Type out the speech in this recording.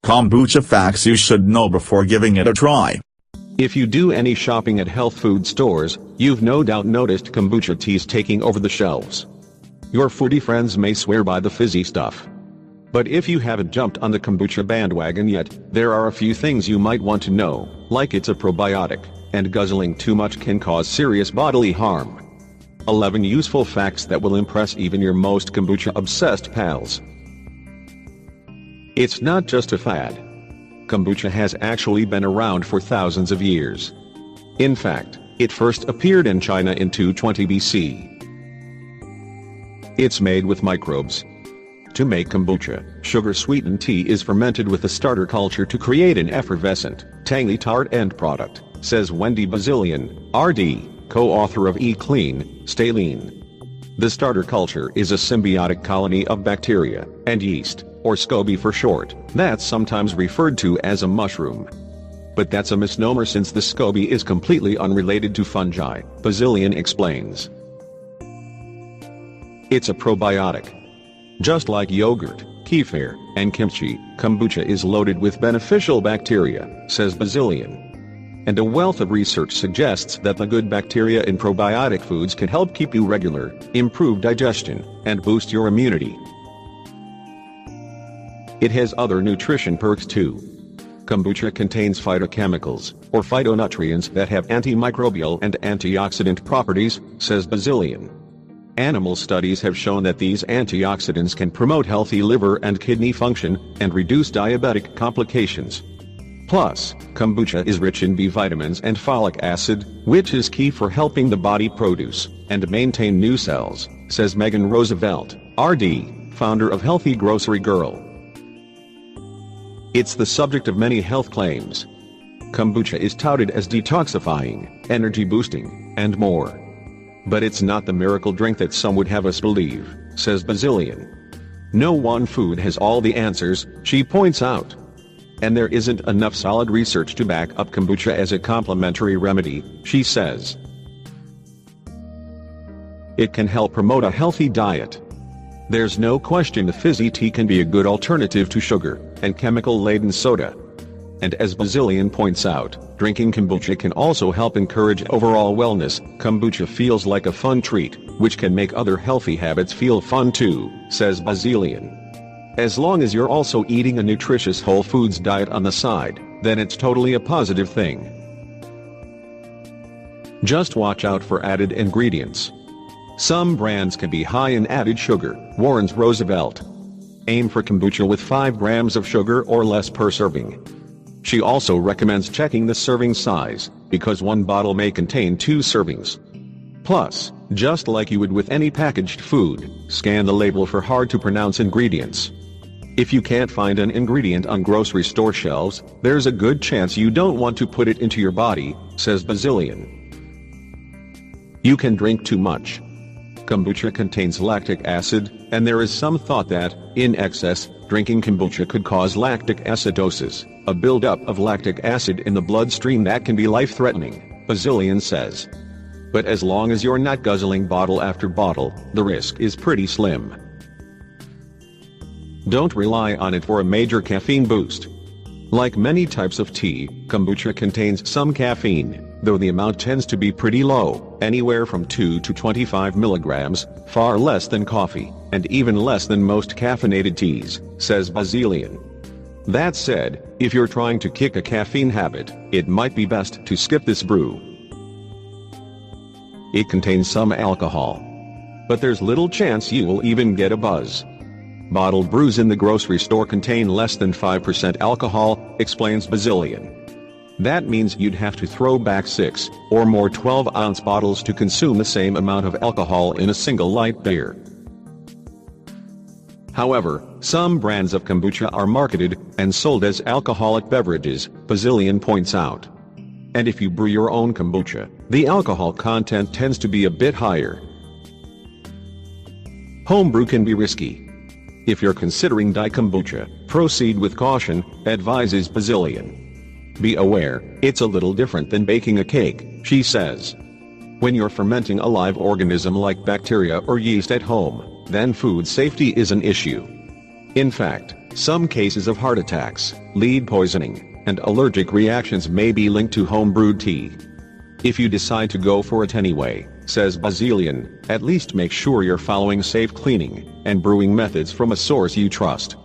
Kombucha facts you should know before giving it a try. If you do any shopping at health food stores, you've no doubt noticed kombucha teas taking over the shelves. Your foodie friends may swear by the fizzy stuff. But if you haven't jumped on the kombucha bandwagon yet, there are a few things you might want to know, like it's a probiotic, and guzzling too much can cause serious bodily harm. 11 useful facts that will impress even your most kombucha-obsessed pals. It's not just a fad. Kombucha has actually been around for thousands of years. In fact, it first appeared in China in 220 BC. It's made with microbes. To make kombucha, sugar-sweetened tea is fermented with a starter culture to create an effervescent, tangy tart end product, says Wendy Bazilian, RD, co-author of Eat Clean, Stay Lean. The starter culture is a symbiotic colony of bacteria and yeast, or SCOBY for short, that's sometimes referred to as a mushroom. But that's a misnomer since the SCOBY is completely unrelated to fungi, Bazilian explains. It's a probiotic. Just like yogurt, kefir, and kimchi, kombucha is loaded with beneficial bacteria, says Bazilian. And a wealth of research suggests that the good bacteria in probiotic foods can help keep you regular, improve digestion, and boost your immunity. It has other nutrition perks too. Kombucha contains phytochemicals, or phytonutrients that have antimicrobial and antioxidant properties, says Bazilian. Animal studies have shown that these antioxidants can promote healthy liver and kidney function, and reduce diabetic complications. Plus, kombucha is rich in B vitamins and folic acid, which is key for helping the body produce and maintain new cells, says Megan Roosevelt, RD, founder of Healthy Grocery Girl. It's the subject of many health claims. Kombucha is touted as detoxifying, energy boosting, and more. But it's not the miracle drink that some would have us believe, says Bazilian. No one food has all the answers, she points out. And there isn't enough solid research to back up kombucha as a complementary remedy, she says. It can help promote a healthy diet. There's no question the fizzy tea can be a good alternative to sugar and chemical-laden soda. And as Bazilian points out, drinking kombucha can also help encourage overall wellness. Kombucha feels like a fun treat, which can make other healthy habits feel fun too, says Bazilian. As long as you're also eating a nutritious whole foods diet on the side, then it's totally a positive thing. Just watch out for added ingredients. Some brands can be high in added sugar, warns Roosevelt. Aim for kombucha with 5 grams of sugar or less per serving. She also recommends checking the serving size, because one bottle may contain 2 servings. Plus, just like you would with any packaged food, scan the label for hard-to-pronounce ingredients. If you can't find an ingredient on grocery store shelves, there's a good chance you don't want to put it into your body, says Bazilian. You can drink too much. Kombucha contains lactic acid, and there is some thought that, in excess, drinking kombucha could cause lactic acidosis, a buildup of lactic acid in the bloodstream that can be life-threatening, Bazilian says. But as long as you're not guzzling bottle after bottle, the risk is pretty slim. Don't rely on it for a major caffeine boost. Like many types of tea, kombucha contains some caffeine, though the amount tends to be pretty low, anywhere from 2 to 25 milligrams, far less than coffee, and even less than most caffeinated teas, says Bazilian. That said, if you're trying to kick a caffeine habit, it might be best to skip this brew. It contains some alcohol. But there's little chance you will even get a buzz. Bottled brews in the grocery store contain less than 5% alcohol, explains Bazilian. That means you'd have to throw back 6 or more 12-ounce bottles to consume the same amount of alcohol in a single light beer. However, some brands of kombucha are marketed and sold as alcoholic beverages, Bazilian points out. And if you brew your own kombucha, the alcohol content tends to be a bit higher. Homebrew can be risky. If you're considering kombucha, proceed with caution, advises Bazilian. Be aware, it's a little different than baking a cake, she says. When you're fermenting a live organism like bacteria or yeast at home, then food safety is an issue. In fact, Some cases of heart attacks, lead poisoning, and allergic reactions may be linked to home-brewed tea. If you decide to go for it anyway, says Bazilian, at least make sure you're following safe cleaning and brewing methods from a source you trust.